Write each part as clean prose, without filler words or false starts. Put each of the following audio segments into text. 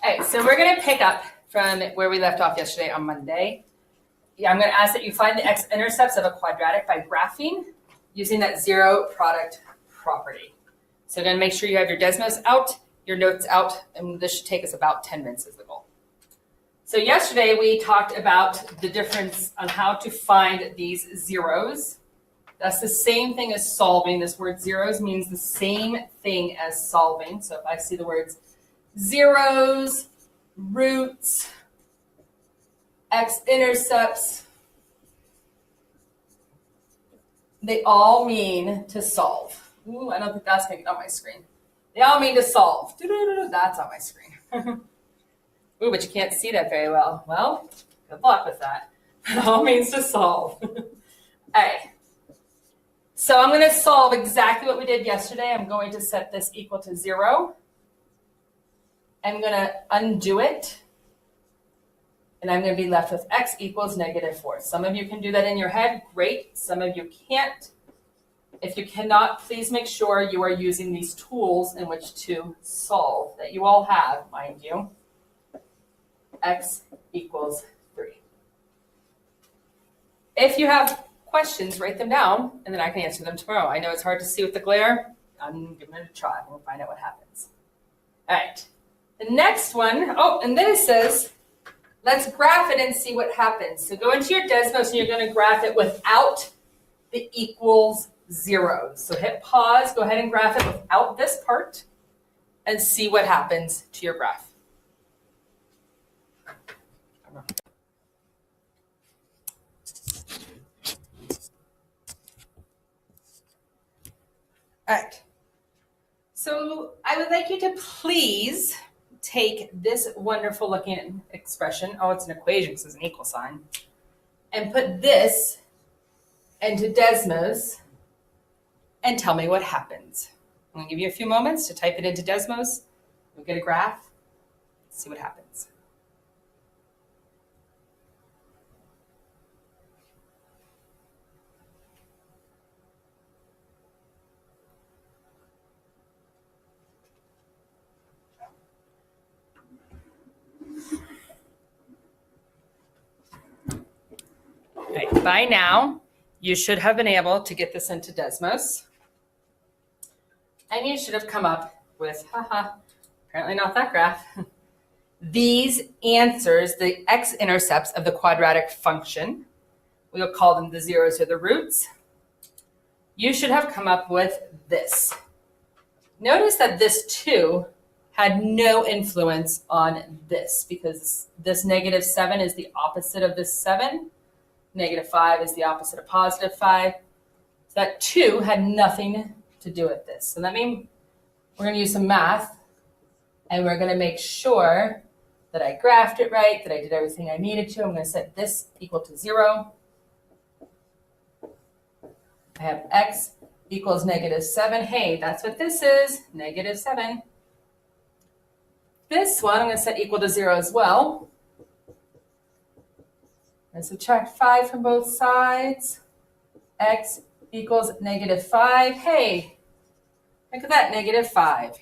All right, so we're going to pick up from where we left off yesterday on Monday. I'm going to ask that you find the x-intercepts of a quadratic by graphing using that zero product property. So again, make sure you have your Desmos out, your notes out, and this should take us about 10 minutes is the goal. So yesterday we talked about the difference on how to find these zeros. That's the same thing as solving. This word zeros means the same thing as solving. So if I see the words zeros, roots, x-intercepts, they all mean to solve. Ooh, I don't think that's going to get on my screen. They all mean to solve. That's on my screen. Ooh, but you can't see that very well. Well, good luck with that. It all means to solve. All right. So I'm going to solve exactly what we did yesterday. I'm going to set this equal to 0. I'm going to undo it. And I'm going to be left with x equals -4. Some of you can do that in your head. Great. Some of you can't. If you cannot, please make sure you are using these tools in which to solve that you all have, mind you. X equals 3. If you have questions, write them down, and then I can answer them tomorrow. I know it's hard to see with the glare. I'm giving it a try. We'll find out what happens. All right. The next one, and then it says, let's graph it and see what happens. So go into your Desmos, and you're going to graph it without the equals zeros. So hit pause, go ahead and graph it without this part, and see what happens to your graph. All right. So I would like you to please take this wonderful looking expression, it's an equation because it's an equal sign, and put this into Desmos and tell me what happens. I'm going to give you a few moments to type it into Desmos. We'll get a graph, see what happens. Right, by now, you should have been able to get this into Desmos. And you should have come up with, apparently not that graph. These answers, the x-intercepts of the quadratic function, we'll call them the zeros or the roots. You should have come up with this. Notice that this 2 had no influence on this because this -7 is the opposite of this 7. -5 is the opposite of +5. So that 2 had nothing to do with this. So that means we're going to use some math, and we're going to make sure that I graphed it right, that I did everything I needed to. I'm going to set this equal to 0. I have x equals -7. Hey, that's what this is, -7. This one I'm going to set equal to 0 as well. And subtract 5 from both sides. X equals -5. Hey, look at that, -5.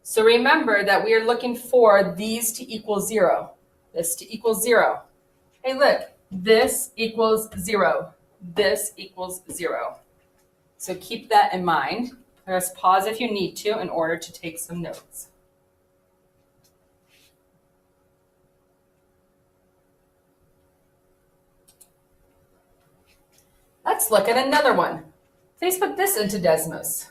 So remember that we are looking for these to equal 0. This to equal 0. Hey, look, this equals 0. This equals 0. So keep that in mind. Press pause if you need to in order to take some notes. Let's look at another one. Please put this into Desmos.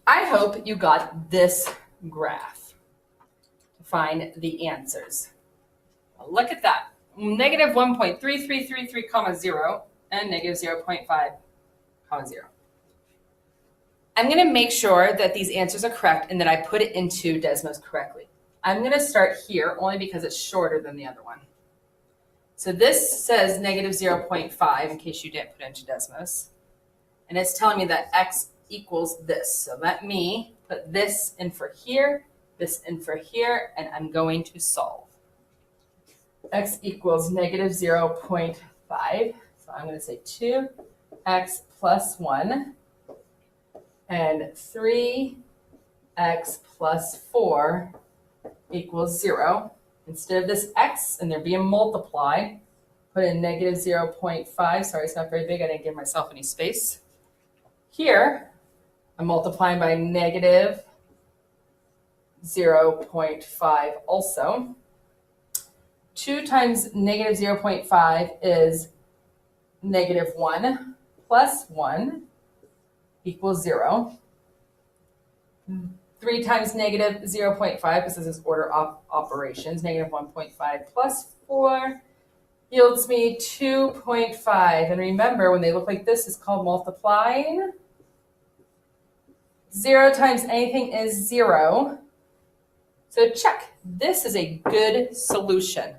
I hope you got this graph to find the answers. Well, look at that. -1.3333, 0 and -0.5. 0. I'm going to make sure that these answers are correct and that I put it into Desmos correctly. I'm going to start here only because it's shorter than the other one. So this says -0.5 in case you didn't put it into Desmos. And it's telling me that x equals this. So let me put this in for here this in for here, and I'm going to solve. X equals negative 0.5. So I'm going to say 2x plus 1 and 3x plus 4 equals 0. Instead of this x and there being multiplied, put in negative 0.5. Sorry, it's not very big. I didn't give myself any space. Here, I'm multiplying by negative 0.5 also. 2 times negative 0.5 is negative 1 plus 1 equals 0. 3 times negative 0.5, because this is order operations, negative 1.5 plus 4 yields me 2.5. And remember, when they look like this, it's called multiplying. 0 times anything is 0. So check. This is a good solution.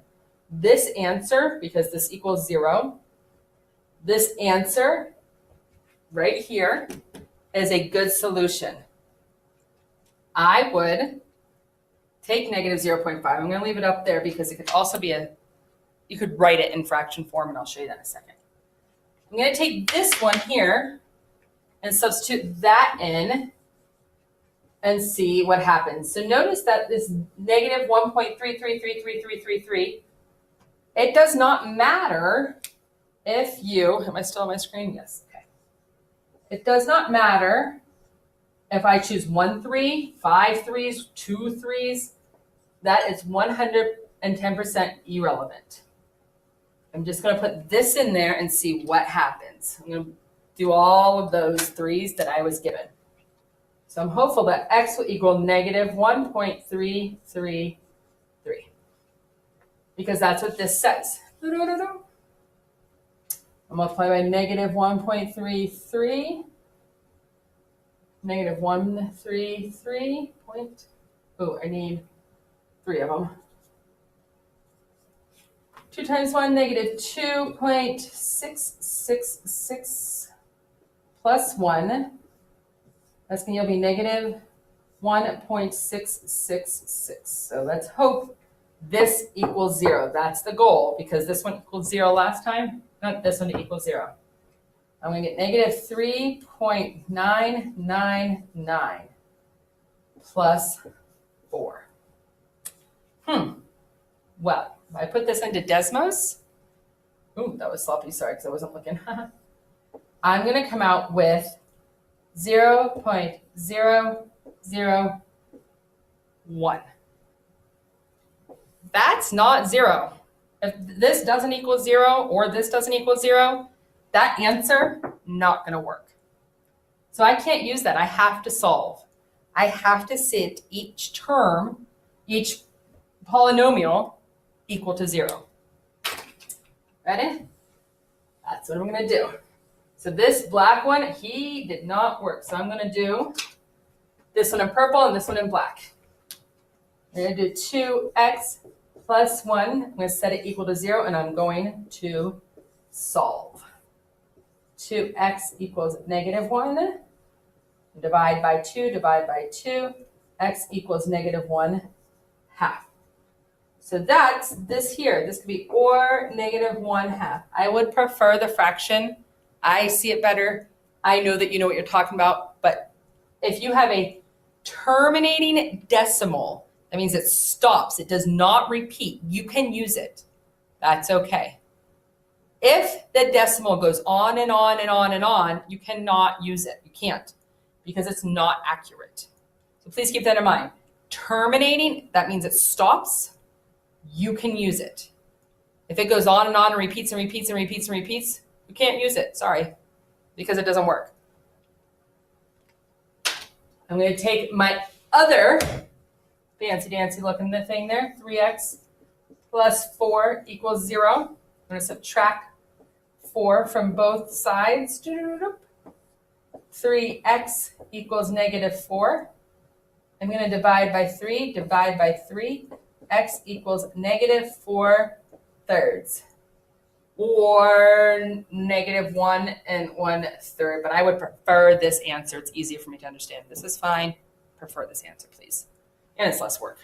This answer, because this equals 0, this answer right here is a good solution. I would take negative 0.5. I'm going to leave it up there because it could also be you could write it in fraction form, and I'll show you that in a second. I'm going to take this one here and substitute that in and see what happens. So notice that this negative 1.333333, it does not matter if you, am I still on my screen? Yes, okay. It does not matter if I choose 1 3, 5 3s, 2 3s, that is 110% irrelevant. I'm just going to put this in there and see what happens. I'm going to do all of those 3s that I was given. So I'm hopeful that x will equal negative 1.333, because that's what this says. I'll multiply by negative 1.33. Negative 133 point. Oh, I need 3 of them. 2 times 1, negative 2.666 plus 1. That's going to be negative 1.666. So let's hope this equals 0. That's the goal, because this one equaled 0 last time. Not this one equals 0. I'm going to get negative 3.999 plus 4. Well, if I put this into Desmos, ooh, that was sloppy, sorry, because I wasn't looking. I'm going to come out with 0.001. That's not 0. If this doesn't equal 0 or this doesn't equal 0, that answer, not going to work. So I can't use that. I have to solve. I have to set each term, each polynomial equal to 0. Ready? That's what I'm going to do. So this black one, he did not work. So I'm going to do this one in purple and this one in black. I'm going to do 2x plus 1. I'm going to set it equal to 0, and I'm going to solve. 2x equals negative 1. Divide by 2, divide by 2. X equals negative 1/2. So that's this here. This could be or negative 1/2. I would prefer the fraction. I see it better. I know that you know what you're talking about. But if you have a terminating decimal, that means it stops. It does not repeat. You can use it. That's okay. If the decimal goes on and on and on and on, you cannot use it. You can't, because it's not accurate. So please keep that in mind. Terminating, that means it stops. You can use it. If it goes on and on and repeats and repeats and repeats and repeats, you can't use it. Sorry, because it doesn't work. I'm going to take my other fancy dancy looking thing there, 3x plus 4 equals 0. I'm going to subtract 4 from both sides. 3x equals negative 4. I'm going to divide by 3, divide by 3. X equals negative 4/3. Or negative 1 1/3. But I would prefer this answer. It's easier for me to understand. This is fine. Prefer this answer, please. and it's less work.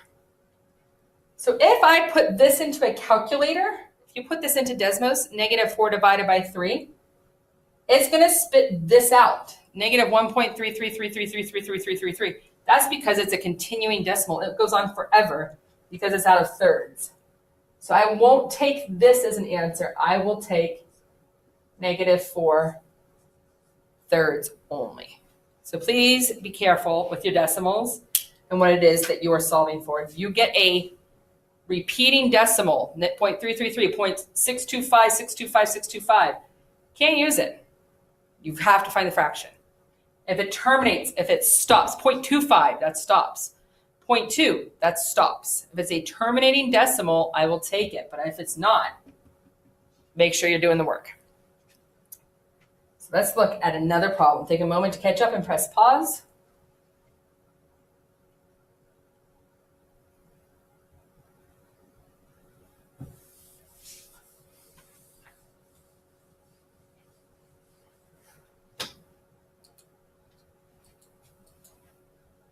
So if I put this into a calculator, if you put this into Desmos, -4 divided by 3, it's going to spit this out, -1.3333333333. That's because it's a continuing decimal. It goes on forever because it's out of thirds. So I won't take this as an answer. I will take -4 thirds only. So please be careful with your decimals and what it is that you are solving for. If you get a repeating decimal, 0.333, 0.625, 625, 625, can't use it. You have to find the fraction. If it terminates, if it stops, 0.25, that stops. 0.2, that stops. If it's a terminating decimal, I will take it. But if it's not, make sure you're doing the work. So let's look at another problem. Take a moment to catch up and press pause.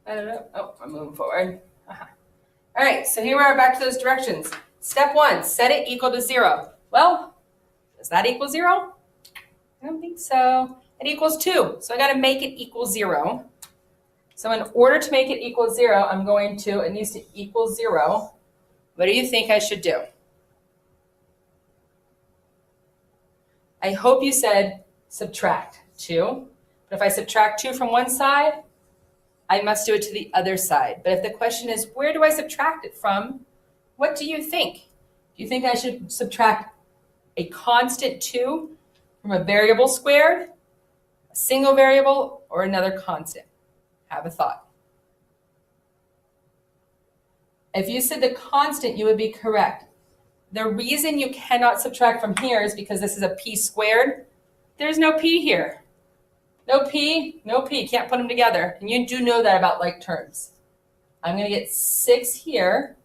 I don't know. Oh, I'm moving forward. All right, so here we are back to those directions. Step 1, set it equal to 0. Well, does that equal 0? I don't think so. It equals 2, so I got to make it equal 0. So in order to make it equal 0, it needs to equal 0. What do you think I should do? I hope you said subtract 2. But if I subtract 2 from one side, I must do it to the other side. But if the question is, where do I subtract it from? What do you think? Do you think I should subtract a constant 2 from a variable squared, a single variable, or another constant? Have a thought. If you said the constant, you would be correct. The reason you cannot subtract from here is because this is a p squared. There's no p here. No p, no p, can't put them together. And you do know that about like terms. I'm going to get 6 here,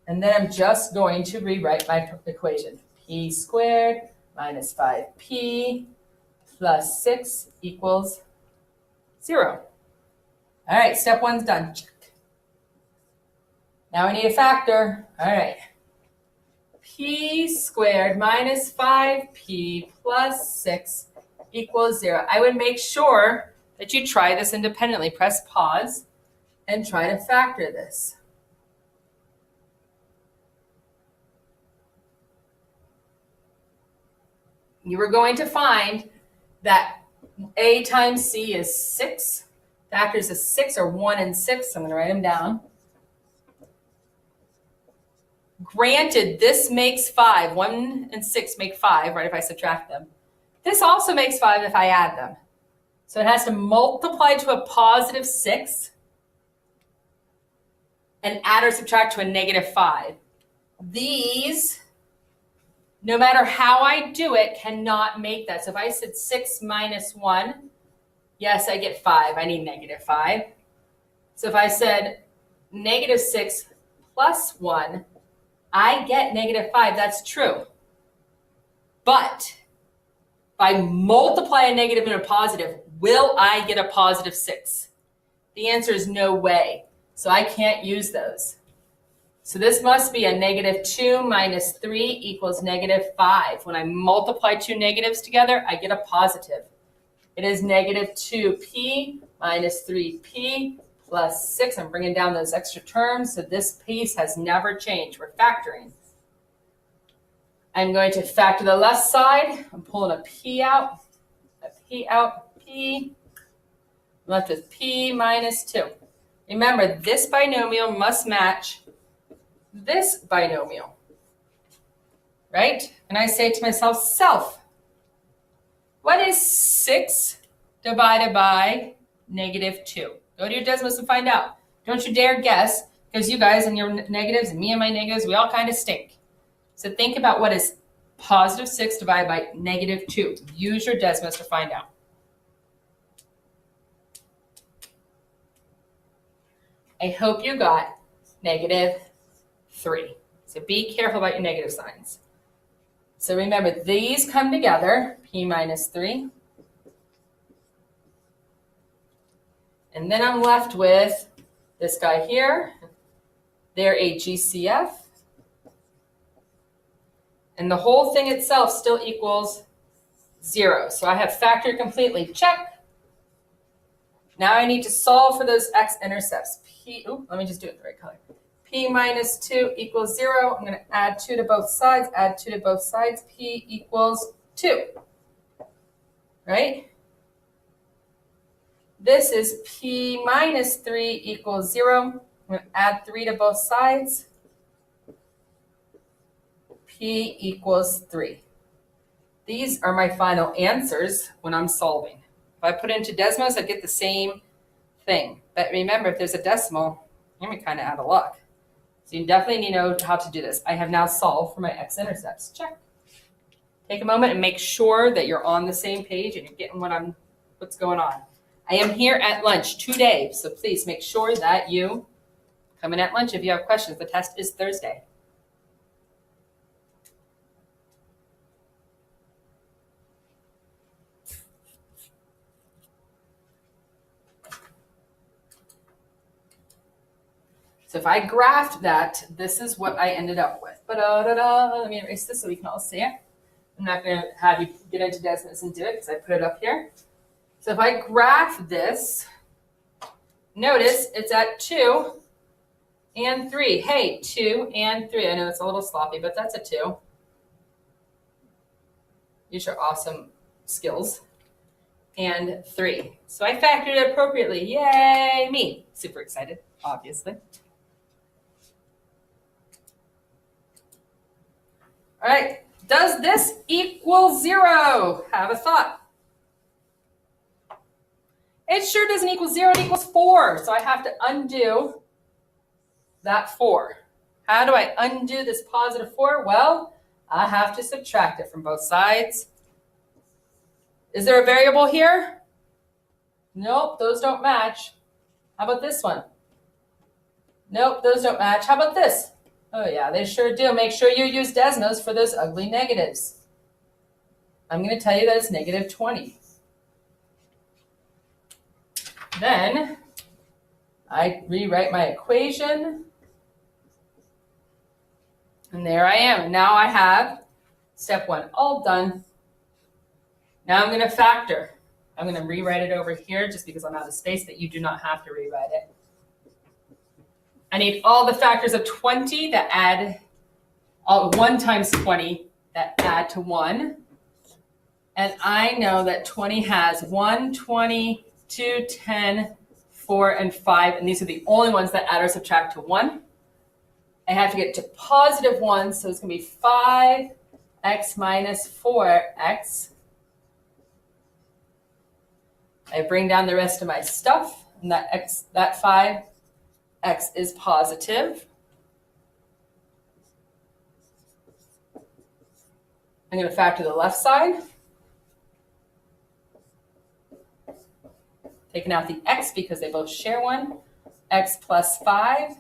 and then I'm just going to rewrite my equation. P squared minus 5p plus 6 equals 0. All right, step 1's done. Check. Now I need a factor. All right. P squared minus 5p plus 6 equals 0. I would make sure that you try this independently. Press pause and try to factor this. You are going to find that a times c is 6. Factors of 6 are 1 and 6. So I'm going to write them down. Granted, this makes 5. 1 and 6 make 5, right, if I subtract them. This also makes 5 if I add them. So it has to multiply to a positive 6 and add or subtract to a negative 5. These, no matter how I do it, cannot make that. So if I said 6 minus 1, yes, I get 5. I need negative 5. So if I said negative 6 plus 1, I get negative 5. That's true. But if I multiply a negative and a positive, will I get a positive 6? The answer is no way. So I can't use those. So this must be a negative 2 minus 3 equals negative 5. When I multiply two negatives together, I get a positive. It is negative 2p minus 3p plus 6. I'm bringing down those extra terms, so this piece has never changed. We're factoring. I'm going to factor the left side. I'm pulling a p out, p. I'm left with p minus 2. Remember, this binomial must match this binomial, right? And I say to myself, self, what is 6 divided by negative 2? Go to your Desmos and find out. Don't you dare guess, because you guys and your negatives and me and my negatives, we all kind of stink. So think about what is positive 6 divided by negative 2. Use your Desmos to find out. I hope you got negative 3. So be careful about your negative signs. So remember, these come together, p minus 3. And then I'm left with this guy here, they're a GCF. And the whole thing itself still equals 0. So I have factored completely. Check. Now I need to solve for those x-intercepts. Let me just do it the right color. P minus 2 equals 0. I'm going to add 2 to both sides, add 2 to both sides. P equals 2. Right? This is P minus 3 equals 0. I'm going to add 3 to both sides. P equals 3. These are my final answers when I'm solving. If I put it into Desmos, I get the same thing. But remember, if there's a decimal, you're going to be kind of out of luck. So you definitely need to know how to do this. I have now solved for my x-intercepts. Check. Take a moment and make sure that you're on the same page and you're getting what's going on. I am here at lunch today, so please make sure that you come in at lunch if you have questions. The test is Thursday. So if I graphed that, this is what I ended up with. Let me erase this so we can all see it. I'm not going to have you get into Desmos and do it because I put it up here. So if I graph this, notice it's at 2 and 3. Hey, 2 and 3. I know it's a little sloppy, but that's a 2. These are awesome skills. And 3. So I factored it appropriately. Yay, me. Super excited, obviously. All right, does this equal 0? Have a thought. It sure doesn't equal 0, it equals 4. So I have to undo that 4. How do I undo this positive 4? Well, I have to subtract it from both sides. Is there a variable here? Nope, those don't match. How about this one? Nope, those don't match. How about this? Oh yeah, they sure do. Make sure you use Desmos for those ugly negatives. I'm going to tell you that it's negative 20. Then I rewrite my equation. And there I am. Now I have step 1 all done. Now I'm going to factor. I'm going to rewrite it over here just because I'm out of space, but you do not have to rewrite it. I need all the factors of 20 that add, 1 times 20 that add to 1. And I know that 20 has 1, 20, 2, 10, 4, and 5. And these are the only ones that add or subtract to 1. I have to get to positive 1, so it's going to be 5x minus 4x. I bring down the rest of my stuff, and that 5x is positive. I'm going to factor the left side. Taking out the x because they both share 1. X plus 5.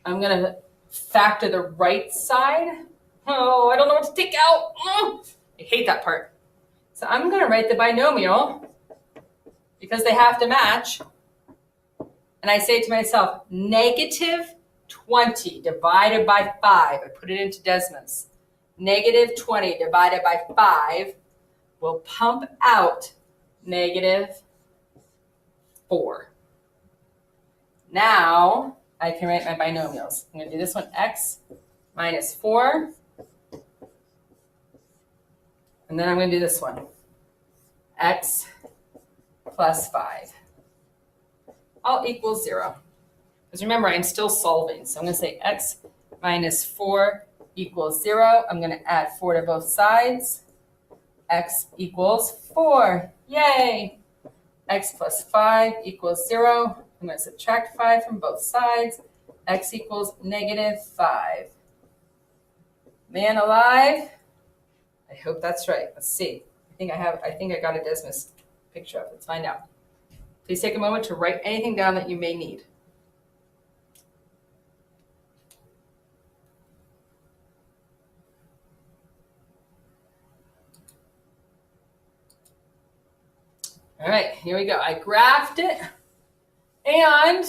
I'm going to factor the right side. Oh, I don't know what to take out. Oh, I hate that part. So I'm going to write the binomial because they have to match. And I say to myself, negative 20 divided by 5. I put it into Desmos. Negative 20 divided by 5 will pump out negative 4. Now I can write my binomials. I'm going to do this one, x minus 4. And then I'm going to do this one, x plus 5. All equals 0. Because remember, I'm still solving. So I'm going to say x minus 4 equals 0. I'm going to add 4 to both sides. X equals 4. Yay! X plus 5 equals 0. I'm going to subtract 5 from both sides. X equals negative 5. Man alive. I hope that's right. Let's see. I think I got a Desmos picture of it. Let's find out. Please take a moment to write anything down that you may need. All right, here we go. I graphed it. And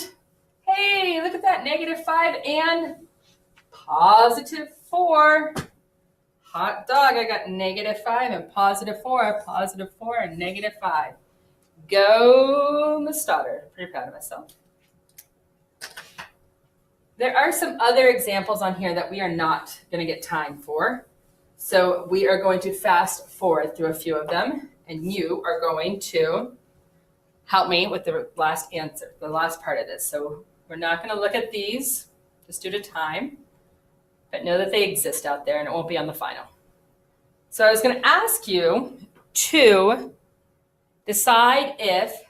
hey, look at that, -5 and +4. Hot dog, I got -5 and +4 and -5. Go, Miss Stoddard. Pretty proud of myself. There are some other examples on here that we are not going to get time for. So we are going to fast forward through a few of them, and you are going to help me with the last answer, the last part of this. So we're not going to look at these just due to time, but know that they exist out there and it won't be on the final. So I was going to ask you to decide if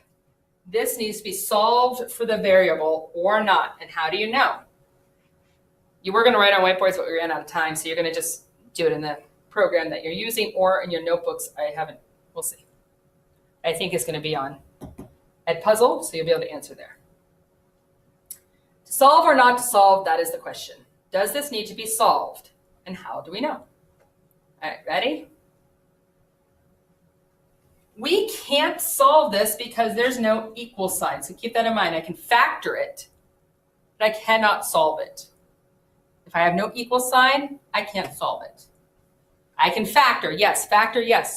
this needs to be solved for the variable or not, and how do you know? You were going to write on whiteboards, but we ran out of time, so you're going to just do it in the program that you're using or in your notebooks. We'll see. I think it's going to be on Edpuzzle, so you'll be able to answer there. To solve or not to solve, that is the question. Does this need to be solved? And how do we know? All right, ready? We can't solve this because there's no equal sign. So keep that in mind. I can factor it, but I cannot solve it. If I have no equal sign, I can't solve it. I can factor, yes,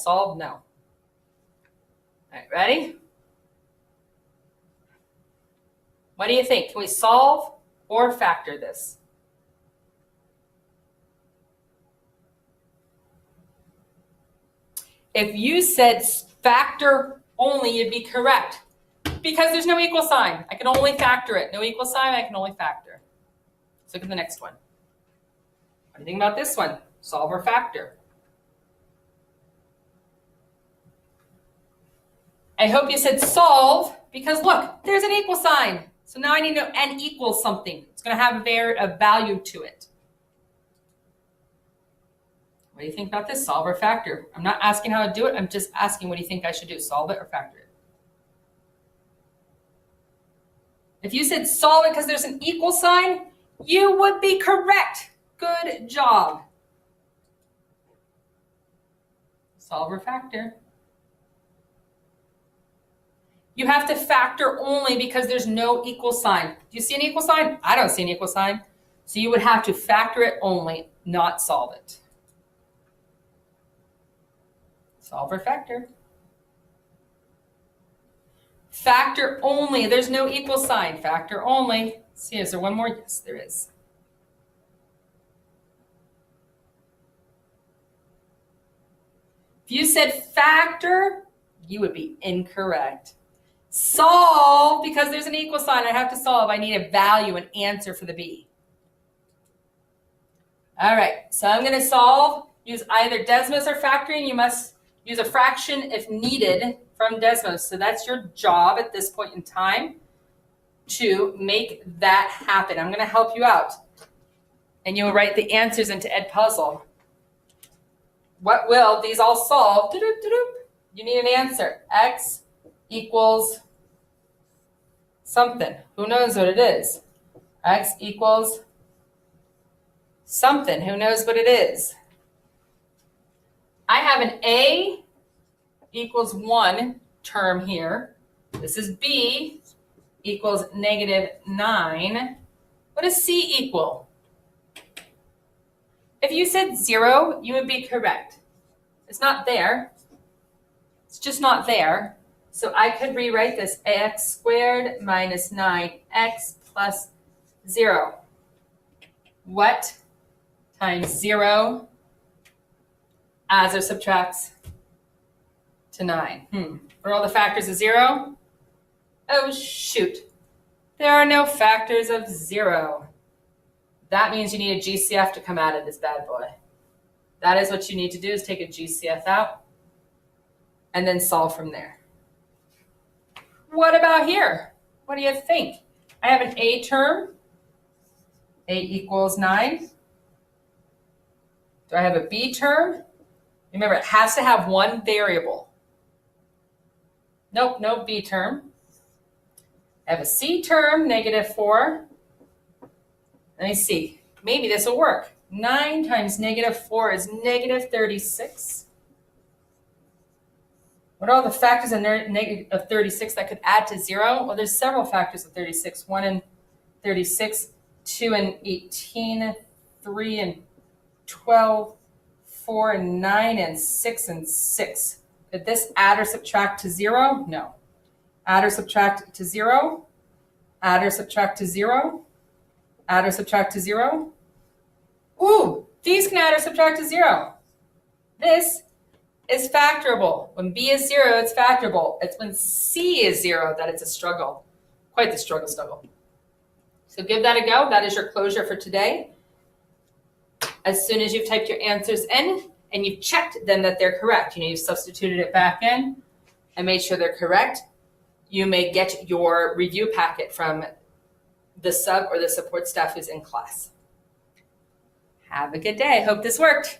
solve, no. All right, ready? What do you think? Can we solve or factor this? If you said factor only, you'd be correct because there's no equal sign. I can only factor it. No equal sign, I can only factor. Let's look at the next one. What do you think about this one? Solve or factor? I hope you said solve because look, there's an equal sign. So now I need to know n equals something. It's going to have a value to it. What do you think about this? Solve or factor? I'm not asking how to do it. I'm just asking what do you think I should do? Solve it or factor it? If you said solve it because there's an equal sign, you would be correct. Good job. Solve or factor? You have to factor only because there's no equal sign. Do you see an equal sign? I don't see an equal sign. So you would have to factor it only, not solve it. Solve or factor? Factor only. There's no equal sign. Factor only. See, is there one more? Yes, there is. If you said factor, you would be incorrect. Solve, because there's an equal sign. I have to solve. I need a value, an answer for the b. All right, so I'm going to solve. Use either Desmos or factoring. You must use a fraction if needed from Desmos. So that's your job at this point in time to make that happen. I'm going to help you out. And you'll write the answers into Edpuzzle. What will these all solve? You need an answer. X equals something. Who knows what it is? X equals something. Who knows what it is? I have an A equals 1 term here. This is B equals -9. What does C equal? If you said 0, you would be correct. It's not there. It's just not there. So I could rewrite this ax squared minus 9x plus 0. What times 0 adds or subtracts to 9? Are all the factors of 0? Oh, shoot. There are no factors of 0. That means you need a GCF to come out of this bad boy. That is what you need to do, is take a GCF out and then solve from there. What about here? What do you think? I have an A term. A equals 9. Do I have a B term? Remember, it has to have one variable. Nope, no B term. I have a C term, -4. Let me see. Maybe this will work. 9 times -4 is -36. What are all the factors of 36 that could add to 0? Well, there's several factors of 36. 1 and 36, 2 and 18, 3 and 12, 4 and 9, and 6 and 6. Could this add or subtract to 0? No. Add or subtract to 0? Add or subtract to 0? Add or subtract to 0? Ooh, these can add or subtract to 0. This is factorable. When B is 0, it's factorable. It's when C is 0 that it's a struggle. Quite the struggle. So give that a go. That is your closure for today. As soon as you've typed your answers in and you've checked them that they're correct, you've substituted it back in and made sure they're correct, you may get your review packet from the sub or the support staff who's in class. Have a good day. Hope this worked.